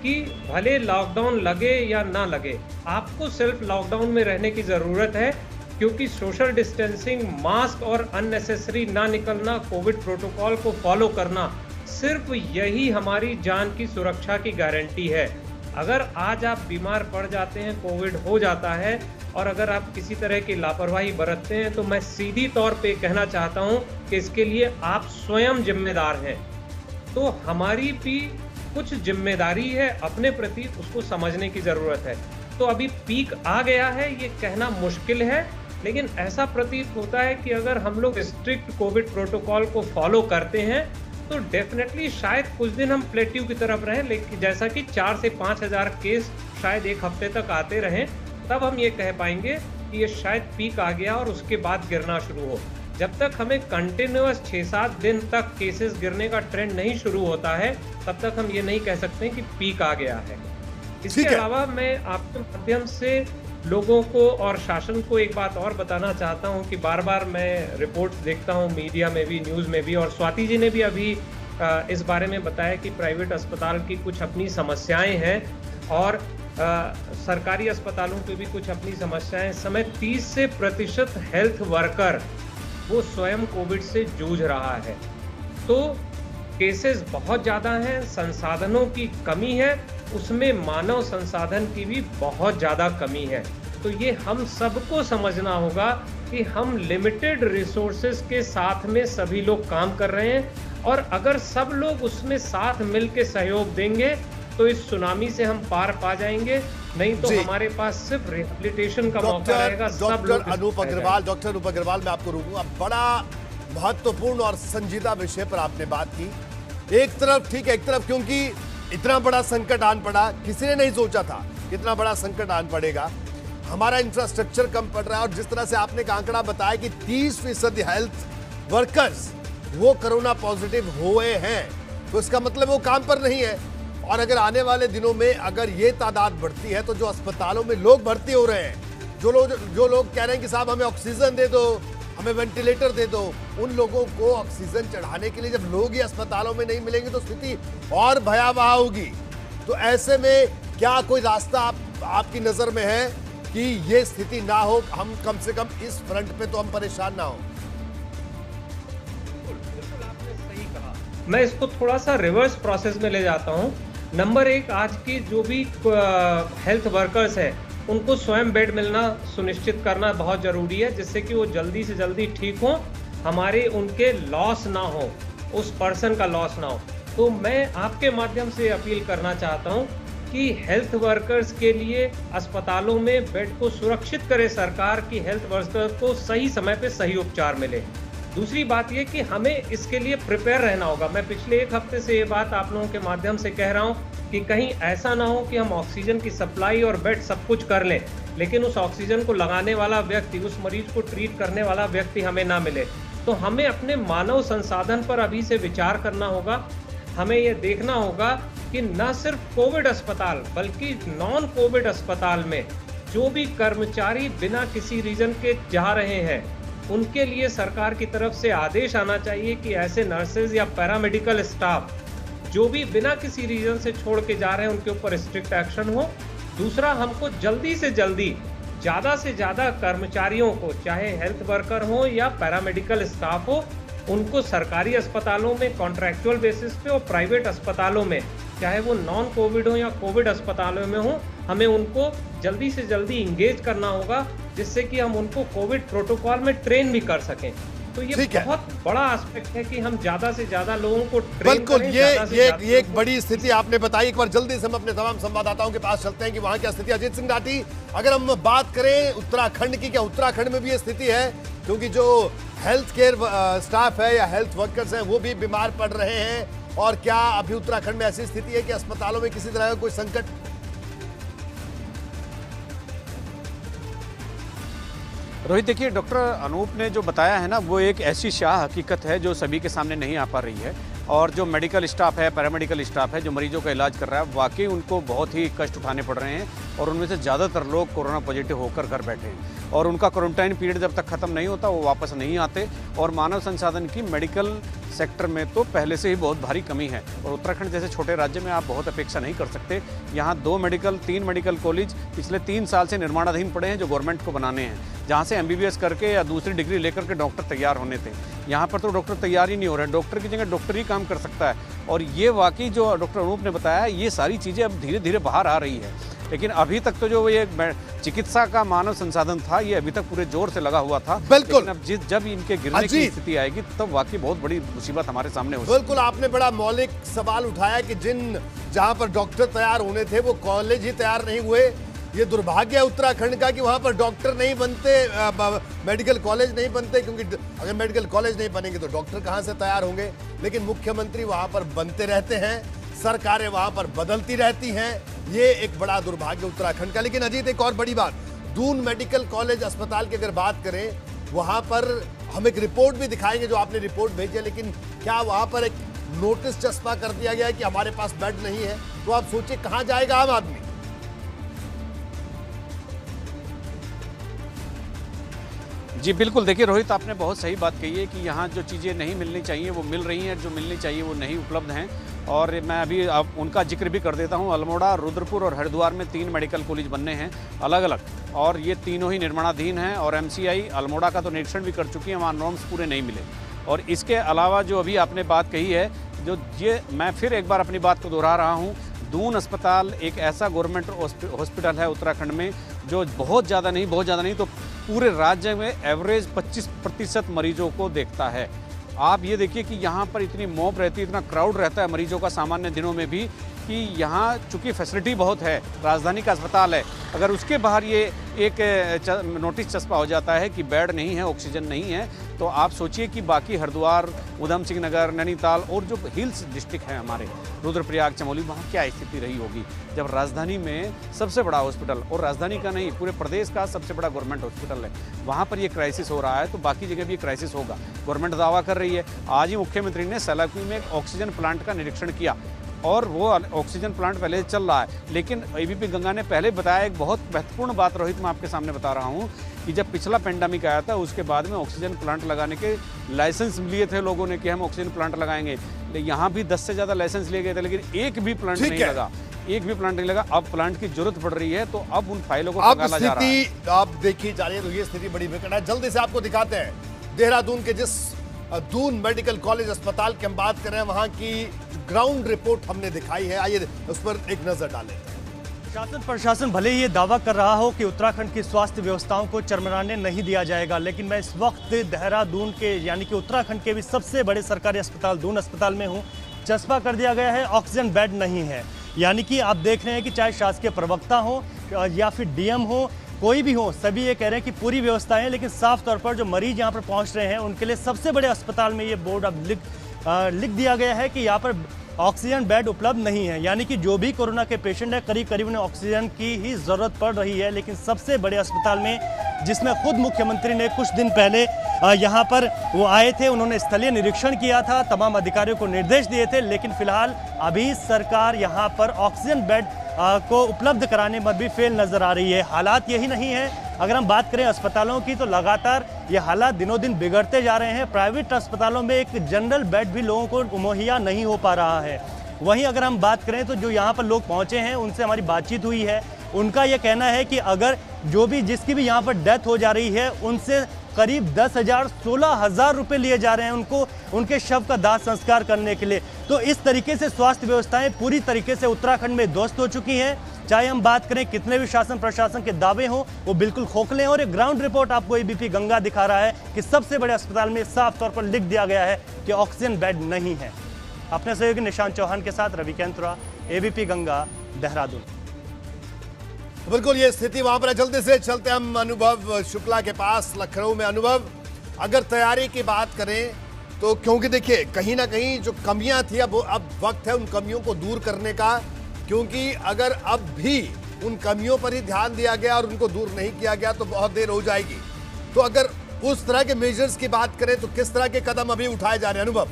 कि भले लॉकडाउन लगे या ना लगे, आपको सिर्फ लॉकडाउन में रहने की ज़रूरत है, क्योंकि सोशल डिस्टेंसिंग, मास्क और अननेसेसरी ना निकलना, कोविड प्रोटोकॉल को फॉलो करना, सिर्फ यही हमारी जान की सुरक्षा की गारंटी है। अगर आज आप बीमार पड़ जाते हैं, कोविड हो जाता है, और अगर आप किसी तरह की लापरवाही बरतते हैं, तो मैं सीधी तौर पे कहना चाहता हूं कि इसके लिए आप स्वयं जिम्मेदार हैं। तो हमारी भी कुछ जिम्मेदारी है अपने प्रति, उसको समझने की ज़रूरत है। तो अभी पीक आ गया है ये कहना मुश्किल है, लेकिन ऐसा प्रतीत होता है कि अगर हम लोग स्ट्रिक्ट कोविड प्रोटोकॉल को फॉलो करते हैं तो डेफिनेटली शायद कुछ दिन हम प्लेट्यू की तरफ रहें, लेकिन जैसा कि 4 से 5000 केस शायद एक हफ्ते तक आते रहें, तब हम ये कह पाएंगे कि ये शायद पीक आ गया और उसके बाद गिरना शुरू हो। जब तक हमें कंटिन्यूअस 6-7 दिन तक केसेस गिरने का ट्रेंड नहीं शुरू होता है, तब तक हम ये नहीं कह सकते कि पीक आ गया है। इसके अलावा मैं आपके माध्यम से लोगों को और शासन को एक बात और बताना चाहता हूं कि बार बार मैं रिपोर्ट्स देखता हूं मीडिया में भी, न्यूज़ में भी, और स्वाति जी ने भी अभी इस बारे में बताया कि प्राइवेट अस्पताल की कुछ अपनी समस्याएं हैं और सरकारी अस्पतालों की भी कुछ अपनी समस्याएं। समय 30% हेल्थ वर्कर वो स्वयं कोविड से जूझ रहा है। तो केसेस बहुत ज़्यादा हैं, संसाधनों की कमी है, उसमें मानव संसाधन की भी बहुत ज़्यादा कमी है। तो ये हम सबको समझना होगा कि हम लिमिटेड रिसोर्सेज के साथ में सभी लोग काम कर रहे हैं, और अगर सब लोग उसमें साथ मिल के सहयोग देंगे तो इस सुनामी से हम पार पा जाएंगे, नहीं तो हमारे पास सिर्फ रिहेबिलिटेशन का मौका रहेगा। डॉक्टर अनूप अग्रवाल, मैं आपको रोकूंगा। बड़ा महत्वपूर्ण और संजीदा विषय पर आपने बात की। एक तरफ ठीक है, एक तरफ क्योंकि इतना बड़ा संकट आन पड़ा, किसी ने नहीं सोचा था इतना बड़ा संकट आन पड़ेगा, हमारा इंफ्रास्ट्रक्चर कम पड़ रहा है, और जिस तरह से आपने एक आंकड़ा बताया कि 30% हेल्थ वर्कर्स वो कोरोना पॉजिटिव हुए हैं, तो इसका मतलब वो काम पर नहीं है। और अगर आने वाले दिनों में अगर ये तादाद बढ़ती है, तो जो अस्पतालों में लोग भर्ती हो रहे हैं, जो लोग कह रहे हैं कि साहब हमें ऑक्सीजन दे दो, हमें वेंटिलेटर दे दो, उन लोगों को ऑक्सीजन चढ़ाने के लिए जब लोग ही अस्पतालों में नहीं मिलेंगे तो स्थिति और भयावह होगी। तो ऐसे में क्या कोई रास्ता आपकी नजर में है कि ये स्थिति ना हो, हम कम से कम इस फ्रंट पे तो हम परेशान ना हो? आपने सही कहा। मैं इसको थोड़ा सा रिवर्स प्रोसेस में ले जाता हूँ। नंबर 1, आज की जो भी हेल्थ वर्कर्स है उनको स्वयं बेड मिलना सुनिश्चित करना बहुत ज़रूरी है, जिससे कि वो जल्दी से जल्दी ठीक हों, हमारे उनके लॉस ना हो, उस पर्सन का लॉस ना हो। तो मैं आपके माध्यम से अपील करना चाहता हूं कि हेल्थ वर्कर्स के लिए अस्पतालों में बेड को सुरक्षित करे सरकार, की हेल्थ वर्कर्स को सही समय पे सही उपचार मिले। दूसरी बात ये कि हमें इसके लिए प्रिपेयर रहना होगा। मैं पिछले 1 हफ्ते से ये बात आप लोगों के माध्यम से कह रहा हूँ कि कहीं ऐसा ना हो कि हम ऑक्सीजन की सप्लाई और बेड सब कुछ कर लें, लेकिन उस ऑक्सीजन को लगाने वाला व्यक्ति, उस मरीज को ट्रीट करने वाला व्यक्ति हमें ना मिले। तो हमें अपने मानव संसाधन पर अभी से विचार करना होगा। हमें ये देखना होगा कि न सिर्फ कोविड अस्पताल बल्कि नॉन कोविड अस्पताल में जो भी कर्मचारी बिना किसी रीजन के जा रहे हैं, उनके लिए सरकार की तरफ से आदेश आना चाहिए कि ऐसे नर्सेज या पैरामेडिकल स्टाफ जो भी बिना किसी रीजन से छोड़ के जा रहे हैं उनके ऊपर स्ट्रिक्ट एक्शन हो। दूसरा, हमको जल्दी से जल्दी ज़्यादा से ज़्यादा कर्मचारियों को, चाहे हेल्थ वर्कर हो या पैरामेडिकल स्टाफ हो, उनको सरकारी अस्पतालों में कॉन्ट्रैक्चुअल बेसिस पे और प्राइवेट अस्पतालों में, चाहे वो नॉन कोविड हो या कोविड अस्पतालों में हो, हमें उनको जल्दी से जल्दी इंगेज करना होगा, जिससे कि हम उनको कोविड प्रोटोकॉल में ट्रेन भी कर सकें। तो ये बहुत बड़ा एस्पेक्ट है कि हम ज्यादा से ज्यादा लोगों को ट्रेन बिल्कुल करें, ये एक बड़ी स्थिति आपने बताई। एक बार जल्दी से हम अपने तमाम संवाददाताओं के पास चलते हैं कि वहां क्या स्थिति। अजीत सिंह राठी, अगर हम बात करें उत्तराखंड की, क्या उत्तराखंड में भी ये स्थिति है? क्योंकि जो हेल्थ केयर स्टाफ है या हेल्थ वर्कर्स हैं वो भी बीमार पड़ रहे हैं, और क्या अभी उत्तराखंड में ऐसी स्थिति है कि अस्पतालों में किसी तरह का कोई संकट? रोहित, देखिए, डॉक्टर अनूप ने जो बताया है ना, वो एक ऐसी शाह हकीकत है जो सभी के सामने नहीं आ पा रही है। और जो मेडिकल स्टाफ है, पैरामेडिकल स्टाफ है, जो मरीजों का इलाज कर रहा है, वाकई उनको बहुत ही कष्ट उठाने पड़ रहे हैं। और उनमें से ज़्यादातर लोग कोरोना पॉजिटिव होकर घर बैठे हैं, और उनका क्वारंटाइन पीरियड जब तक ख़त्म नहीं होता वो वापस नहीं आते। और मानव संसाधन की मेडिकल सेक्टर में तो पहले से ही बहुत भारी कमी है, और उत्तराखंड जैसे छोटे राज्य में आप बहुत अपेक्षा नहीं कर सकते। यहाँ 3 मेडिकल कॉलेज पिछले 3 साल से निर्माणाधीन पड़े हैं, जो गवर्नमेंट को बनाने हैं, जहाँ से MBBS करके या दूसरी डिग्री लेकर के डॉक्टर तैयार होने थे। यहाँ पर तो डॉक्टर तैयार ही नहीं हो रहे, डॉक्टर की जगह डॉक्टर ही काम कर सकता है। और ये वाकई जो डॉक्टर अनूप ने बताया, ये सारी चीज़ें अब धीरे धीरे बाहर आ रही है। लेकिन अभी तक तो जो ये चिकित्सा का मानव संसाधन था, ये अभी तक पूरे जोर से लगा हुआ था। बिल्कुल। अब जब इनके गिरने की स्थिति आएगी तब वाकई बहुत बड़ी मुसीबत हमारे सामने होगी। बिल्कुल, आपने बड़ा मौलिक सवाल उठाया कि जहां पर डॉक्टर तैयार होने थे वो कॉलेज ही तैयार नहीं हुए। ये दुर्भाग्य है उत्तराखंड का कि वहां पर डॉक्टर नहीं बनते, मेडिकल कॉलेज नहीं बनते, क्योंकि अगर मेडिकल कॉलेज नहीं बनेंगे तो डॉक्टर कहां से तैयार होंगे। लेकिन मुख्यमंत्री वहां पर बनते रहते हैं, सरकारें वहां पर बदलती रहती हैं। ये एक बड़ा दुर्भाग्य उत्तराखंड का। लेकिन अजीत, एक और बड़ी बात, दून मेडिकल कॉलेज अस्पताल की अगर बात करें, वहां पर हम एक रिपोर्ट भी दिखाएंगे जो आपने रिपोर्ट भेजी है, लेकिन क्या वहां पर एक नोटिस चस्पा कर दिया गया है कि हमारे पास बेड नहीं है? तो आप सोचिए कहां जाएगा आम आदमी। जी बिल्कुल, देखिए रोहित, आपने बहुत सही बात कही है कि यहाँ जो चीज़ें नहीं मिलनी चाहिए वो मिल रही हैं, जो मिलनी चाहिए वो नहीं उपलब्ध हैं। और मैं अभी अब उनका जिक्र भी कर देता हूँ। अल्मोड़ा, रुद्रपुर और हरिद्वार में 3 मेडिकल कॉलेज बनने हैं अलग अलग, और ये तीनों ही निर्माणाधीन हैं। और MCI अल्मोड़ा का तो निरीक्षण भी कर चुकी है, वहाँ नॉर्म्स पूरे नहीं मिले। और इसके अलावा जो अभी आपने बात कही है, जो ये मैं फिर एक बार अपनी बात को दोहरा रहा हूँ, दून अस्पताल एक ऐसा गवर्नमेंट हॉस्पिटल है उत्तराखंड में जो बहुत ज़्यादा नहीं तो पूरे राज्य में एवरेज 25% मरीजों को देखता है। आप ये देखिए कि यहाँ पर इतनी मॉब रहती है, इतना क्राउड रहता है मरीजों का सामान्य दिनों में भी, कि यहाँ चूँकि फैसिलिटी बहुत है, राजधानी का अस्पताल है, अगर उसके बाहर ये एक नोटिस चस्पा हो जाता है कि बेड नहीं है, ऑक्सीजन नहीं है, तो आप सोचिए कि बाकी हरिद्वार, उधम सिंह नगर, नैनीताल और जो हिल्स डिस्ट्रिक्ट हैं हमारे, रुद्रप्रयाग, चमोली, वहाँ क्या स्थिति रही होगी जब राजधानी में सबसे बड़ा हॉस्पिटल, और राजधानी का नहीं पूरे प्रदेश का सबसे बड़ा गवर्नमेंट हॉस्पिटल है, वहाँ पर ये क्राइसिस हो रहा है, तो बाकी जगह भी ये क्राइसिस होगा। गवर्नमेंट दावा कर रही है। आज ही मुख्यमंत्री ने सैलाकुई में एक ऑक्सीजन प्लांट का निरीक्षण किया, और वो ऑक्सीजन प्लांट पहले चल रहा है। लेकिन ABP गंगा ने पहले बताया एक बहुत महत्वपूर्ण बात, रोहित, मैं आपके सामने बता रहा हूँ, कि जब पिछला पेंडेमिक आया था उसके बाद में ऑक्सीजन प्लांट लगाने के लाइसेंस लिए थे लोगों ने कि हम ऑक्सीजन प्लांट लगाएंगे। यहाँ भी 10 से ज़्यादा लाइसेंस लिए गए थे, लेकिन एक भी प्लांट नहीं लगा। अब प्लांट की जरूरत पड़ रही है, तो अब उन फाइलों को निकाला जा रहा है। आप देखी जा रही है, तो ये स्थिति बड़ी विकट है। जल्दी से आपको दिखाते हैं देहरादून के जिस दून मेडिकल कॉलेज अस्पताल की हम बात कर रहे हैं, वहां की ग्राउंड रिपोर्ट हमने दिखाई है। आइए उस पर एक नजर डालें। शासन प्रशासन भले ही ये दावा कर रहा हो कि उत्तराखंड की स्वास्थ्य व्यवस्थाओं को चरमराने नहीं दिया जाएगा, लेकिन मैं इस वक्त देहरादून के यानी कि उत्तराखंड के भी सबसे बड़े सरकारी अस्पताल दून अस्पताल में हूँ। चस्पा कर दिया गया है, ऑक्सीजन बेड नहीं है। यानी कि आप देख रहे हैं कि चाहे शासकीय प्रवक्ता हो या फिर DM हो, कोई भी हो, सभी ये कह रहे हैं कि पूरी व्यवस्था है, लेकिन साफ तौर पर जो मरीज यहाँ पर पहुँच रहे हैं उनके लिए सबसे बड़े अस्पताल में ये बोर्ड अब लिख दिया गया है कि यहाँ पर ऑक्सीजन बेड उपलब्ध नहीं है। यानी कि जो भी कोरोना के पेशेंट है करीब उन्हें ऑक्सीजन की ही ज़रूरत पड़ रही है। लेकिन सबसे बड़े अस्पताल में, जिसमें खुद मुख्यमंत्री ने कुछ दिन पहले यहाँ पर वो आए थे, उन्होंने स्थलीय निरीक्षण किया था, तमाम अधिकारियों को निर्देश दिए थे, लेकिन फिलहाल अभी सरकार यहाँ पर ऑक्सीजन बेड को उपलब्ध कराने में भी फेल नज़र आ रही है। हालात यही नहीं है, अगर हम बात करें अस्पतालों की, तो लगातार ये हालात दिनों दिन बिगड़ते जा रहे हैं। प्राइवेट अस्पतालों में एक जनरल बेड भी लोगों को मुहैया नहीं हो पा रहा है। वहीं अगर हम बात करें तो जो यहाँ पर लोग पहुँचे हैं उनसे हमारी बातचीत हुई है, उनका ये कहना है कि अगर जो भी जिसकी भी यहाँ पर डेथ हो जा रही है उनसे करीब 10,000 16,000 रुपये लिए जा रहे हैं उनको उनके शव का दाह संस्कार करने के लिए। तो इस तरीके से स्वास्थ्य व्यवस्थाएं पूरी तरीके से उत्तराखंड में ध्वस्त हो चुकी हैं। चाहे हम बात करें कितने भी शासन प्रशासन के दावे हों, वो बिल्कुल खोखले हैं। और एक ग्राउंड रिपोर्ट आपको एबीपी गंगा दिखा रहा है कि सबसे बड़े अस्पताल में साफ तौर पर लिख दिया गया है कि ऑक्सीजन बेड नहीं है। अपने सहयोगी निशांत चौहान के साथ रवि कैंथुरा, एबीपी गंगा, देहरादून। बिल्कुल ये स्थिति वहां पर है। जल्दी से चलते हम अनुभव शुक्ला के पास लखनऊ में। अनुभव, अगर तैयारी की बात करें तो क्योंकि देखिए कहीं ना कहीं जो कमियां थी अब वक्त है उन कमियों को दूर करने का, क्योंकि अगर अब भी उन कमियों पर ही ध्यान दिया गया और उनको दूर नहीं किया गया तो बहुत देर हो जाएगी। तो अगर उस तरह के मेजर्स की बात करें तो किस तरह के कदम अभी उठाए जा रहे हैं अनुभव?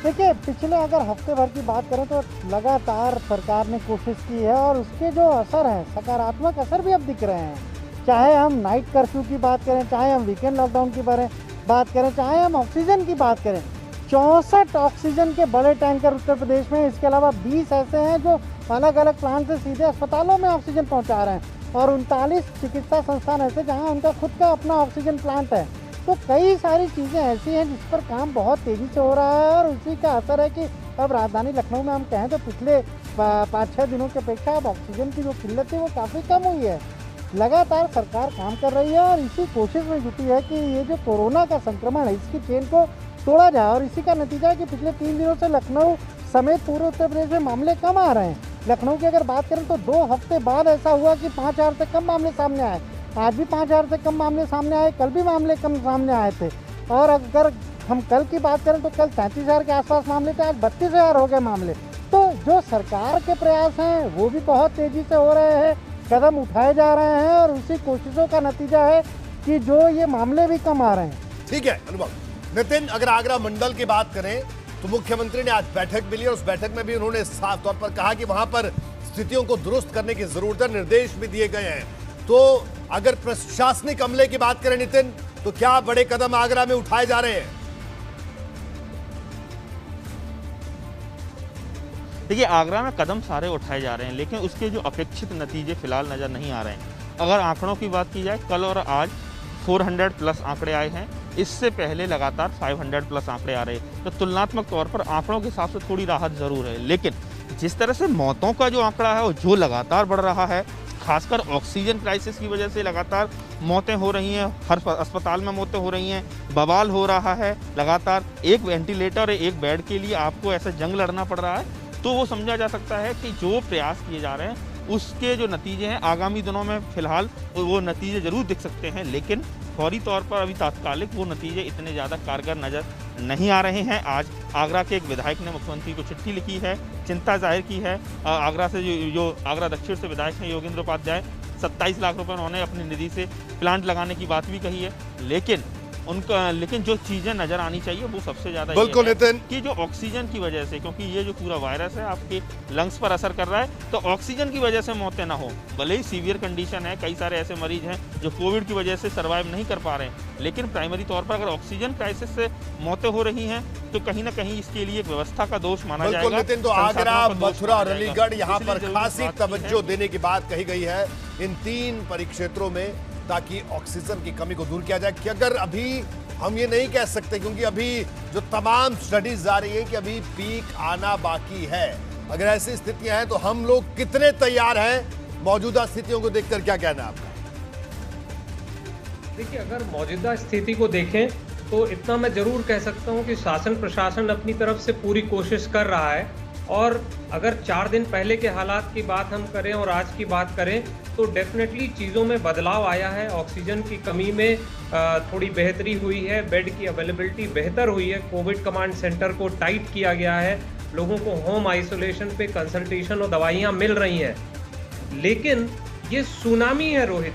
देखिए, पिछले अगर हफ्ते भर की बात करें तो लगातार सरकार ने कोशिश की है और उसके जो असर हैं, सकारात्मक असर भी अब दिख रहे हैं। चाहे हम नाइट कर्फ्यू की बात करें, चाहे हम वीकेंड लॉकडाउन की बात करें, चाहे हम ऑक्सीजन की बात करें। 64 ऑक्सीजन के बड़े टैंकर उत्तर प्रदेश में, इसके अलावा 20 ऐसे हैं जो अलग अलग प्लांट से सीधे अस्पतालों में ऑक्सीजन पहुँचा रहे हैं और 39 चिकित्सा संस्थान ऐसे जहाँ उनका खुद का अपना ऑक्सीजन प्लांट है। तो कई सारी चीज़ें ऐसी हैं जिस पर काम बहुत तेज़ी से हो रहा है और उसी का असर है कि अब राजधानी लखनऊ में हम कहें तो पिछले 5-6 दिनों की अपेक्षा अब ऑक्सीजन की जो किल्लत है वो काफ़ी कम हुई है। लगातार सरकार काम कर रही है और इसी कोशिश में जुटी है कि ये जो कोरोना का संक्रमण है इसकी चेन को तोड़ा जाए और इसी का नतीजा है कि पिछले 3 दिनों से लखनऊ समेत पूरे उत्तर प्रदेश में मामले कम आ रहे हैं। लखनऊ की अगर बात करें तो 2 हफ्ते बाद ऐसा हुआ कि 5,000 से कम मामले सामने आए। आज भी 5,000 से कम मामले सामने आए, कल भी मामले कम सामने आए थे। और अगर हम कल की बात करें तो कल 33,000 के आसपास मामले थे, आज 32,000 हो गए मामले। तो जो सरकार के प्रयास हैं वो भी बहुत तेज़ी से हो रहे हैं, कदम उठाए जा रहे हैं और उसी कोशिशों का नतीजा है कि जो ये मामले भी कम आ रहे हैं। ठीक है अनुभव। नितिन, अगर आगरा मंडल की बात करें तो मुख्यमंत्री ने आज बैठक भी ली और उस बैठक में भी उन्होंने साफ तौर पर कहा कि वहां पर स्थितियों को दुरुस्त करने की जरूरत है, निर्देश भी दिए गए हैं। तो अगर प्रशासनिक अमले की बात करें नितिन, तो क्या बड़े कदम आगरा में उठाए जा रहे हैं? देखिए, आगरा में कदम सारे उठाए जा रहे हैं लेकिन उसके जो अपेक्षित नतीजे फिलहाल नजर नहीं आ रहे हैं। अगर आंकड़ों की बात की जाए, कल और आज 400 प्लस आंकड़े आए हैं, इससे पहले लगातार 500 प्लस आंकड़े आ रहे हैं। तो तुलनात्मक तौर पर आंकड़ों के हिसाब से थोड़ी राहत जरूर है, लेकिन जिस तरह से मौतों का जो आंकड़ा है वो जो लगातार बढ़ रहा है, खासकर ऑक्सीजन क्राइसिस की वजह से लगातार मौतें हो रही हैं, हर अस्पताल में मौतें हो रही हैं, बवाल हो रहा है। लगातार एक वेंटिलेटर एक बेड के लिए आपको ऐसा जंग लड़ना पड़ रहा है। तो वो समझा जा सकता है कि जो प्रयास किए जा रहे हैं उसके जो नतीजे हैं आगामी दिनों में फिलहाल वो नतीजे जरूर दिख सकते हैं, लेकिन फौरी तौर पर अभी तात्कालिक वो नतीजे इतने ज़्यादा कारगर नज़र नहीं आ रहे हैं। आज आगरा के एक विधायक ने मुख्यमंत्री को चिट्ठी लिखी है, चिंता जाहिर की है। आगरा से जो आगरा दक्षिण से विधायक हैं योगेंद्र उपाध्याय, 27 लाख रुपए उन्होंने अपनी निधि से प्लांट लगाने की बात भी कही है, लेकिन जो चीज़ें नज़र आनी चाहिए वो सबसे ज़्यादा बिल्कुल नितिन कि जो ऑक्सीजन की वजह से, क्योंकि ये जो पूरा वायरस है आपके लंग्स पर असर कर रहा है, तो ऑक्सीजन की वजह से मौतें ना हो। भले ही सीवियर कंडीशन है, कई सारे ऐसे मरीज हैं जो कोविड की वजह से सर्वाइव नहीं कर पा रहे हैं, लेकिन प्राइमरी तौर पर अगर ऑक्सीजन क्राइसिस से मौतें हो रही हैं तो कहीं ना कहीं इसके लिए व्यवस्था का दोष माना जाएगा। बिल्कुल नितिन, तो आगरा, मथुरा और अलीगढ़ यहाँ पर खासी तवज्जो देने की बात कही गई है इन 3 परिक्षेत्रों में, ताकि ऑक्सीजन की कमी को दूर किया जाए। कि अगर अभी हम ये नहीं कह सकते, क्योंकि अभी जो तमाम स्टडीज आ रही है कि अभी पीक आना बाकी है। अगर ऐसी स्थितियां हैं तो हम लोग कितने तैयार हैं? मौजूदा स्थितियों को देखकर क्या कहना है आपका? देखिए, अगर मौजूदा स्थिति को देखें तो इतना मैं जरूर कह सकता हूं कि शासन प्रशासन अपनी तरफ से पूरी कोशिश कर रहा है। और अगर 4 दिन पहले के हालात की बात हम करें और आज की बात करें तो डेफिनेटली चीज़ों में बदलाव आया है। ऑक्सीजन की कमी में थोड़ी बेहतरी हुई है, बेड की अवेलेबिलिटी बेहतर हुई है, कोविड कमांड सेंटर को टाइट किया गया है, लोगों को होम आइसोलेशन पे कंसल्टेशन और दवाइयाँ मिल रही हैं। लेकिन ये सुनामी है रोहित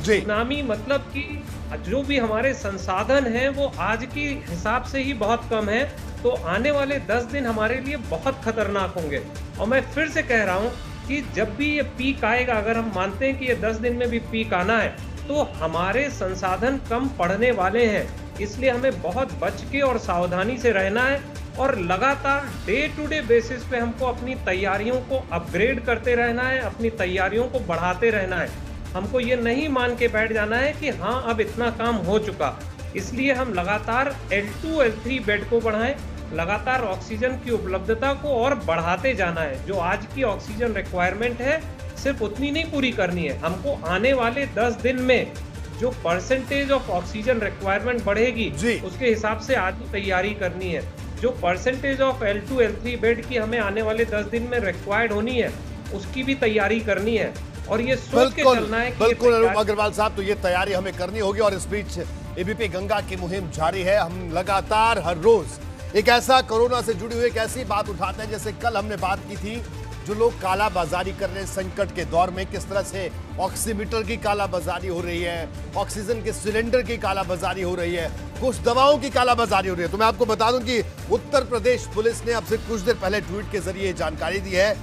जी। सुनामी मतलब कि जो भी हमारे संसाधन हैं वो आज की हिसाब से ही बहुत कम है, तो आने वाले 10 दिन हमारे लिए बहुत खतरनाक होंगे। और मैं फिर से कह रहा हूँ कि जब भी ये पीक आएगा, अगर हम मानते हैं कि ये 10 दिन में भी पीक आना है, तो हमारे संसाधन कम पड़ने वाले हैं। इसलिए हमें बहुत बच के और सावधानी से रहना है और लगातार डे टू डे बेसिस पे हमको अपनी तैयारियों को अपग्रेड करते रहना है, अपनी तैयारियों को बढ़ाते रहना है। हमको ये नहीं मान के बैठ जाना है कि हाँ अब इतना काम हो चुका। इसलिए हम लगातार L2 L3 बेड को बढ़ाएं, लगातार ऑक्सीजन की उपलब्धता को और बढ़ाते जाना है। जो आज की ऑक्सीजन रिक्वायरमेंट है सिर्फ उतनी नहीं पूरी करनी है, हमको आने वाले 10 दिन में जो परसेंटेज ऑफ ऑक्सीजन रिक्वायरमेंट बढ़ेगी उसके हिसाब से आज ही तैयारी करनी है। जो percentage of L2 L3 bed की हमें आने वाले 10 दिन में रिक्वायर्ड होनी है उसकी भी तैयारी करनी है और ये सोच के चलना है। बिल्कुल अरूप अग्रवाल साहब, तो ये तैयारी हमें करनी होगी और इस बीच एबीपी गंगा की मुहिम जारी है। हम लगातार हर रोज एक ऐसा कोरोना से जुड़ी हुई एक ऐसी बात उठाते हैं, जैसे कल हमने बात की थी जो लोग कालाबाजारी कर रहे हैं संकट के दौर में, किस तरह से ऑक्सीमीटर की कालाबाजारी हो रही है, ऑक्सीजन के सिलेंडर की कालाबाजारी हो रही है, कुछ दवाओं की कालाबाजारी हो रही है। तो मैं आपको बता दूं कि उत्तर प्रदेश पुलिस ने अब से कुछ देर पहले ट्वीट के जरिए जानकारी दी है।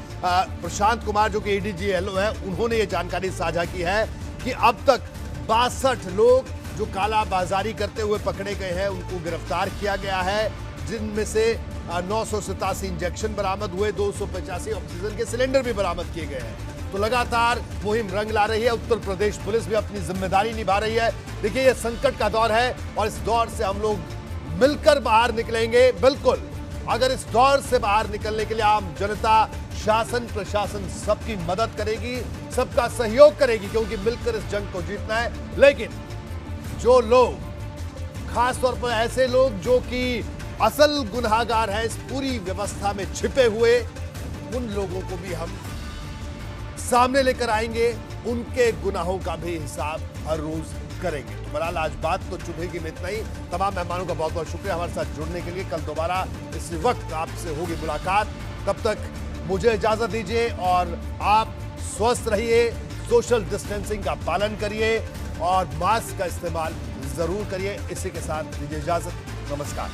प्रशांत कुमार जो कि एडीजीएलओ है, उन्होंने ये जानकारी साझा की है कि अब तक 62 लोग जो कालाबाजारी करते हुए पकड़े गए हैं उनको गिरफ्तार किया गया है, जिनमें से 987 इंजेक्शन बरामद हुए, 285 ऑक्सीजन के सिलेंडर भी बरामद किए गए हैं। तो लगातार मुहिम रंग ला रही है, उत्तर प्रदेश पुलिस भी अपनी जिम्मेदारी निभा रही है। देखिए ये संकट का दौर है और इस दौर से हम लोग मिलकर बाहर निकलेंगे। बिल्कुल, अगर इस दौर से बाहर निकलने के लिए आम जनता, शासन, प्रशासन सबकी मदद करेगी, सबका सहयोग करेगी, क्योंकि मिलकर इस जंग को जीतना है। लेकिन जो लोग, खास तौर पर ऐसे लोग जो कि असल गुनहगार हैं इस पूरी व्यवस्था में छिपे हुए, उन लोगों को भी हम सामने लेकर आएंगे, उनके गुनाहों का भी हिसाब हर रोज करेंगे। तो बहरहाल आज बात तो चुभेगी में इतना ही। तमाम मेहमानों का बहुत बहुत शुक्रिया हमारे साथ जुड़ने के लिए। कल दोबारा इस वक्त आपसे होगी मुलाकात, तब तक मुझे इजाजत दीजिए और आप स्वस्थ रहिए, सोशल डिस्टेंसिंग का पालन करिए और मास्क का इस्तेमाल जरूर करिए। इसी के साथ दीजिए इजाजत। नमस्कार।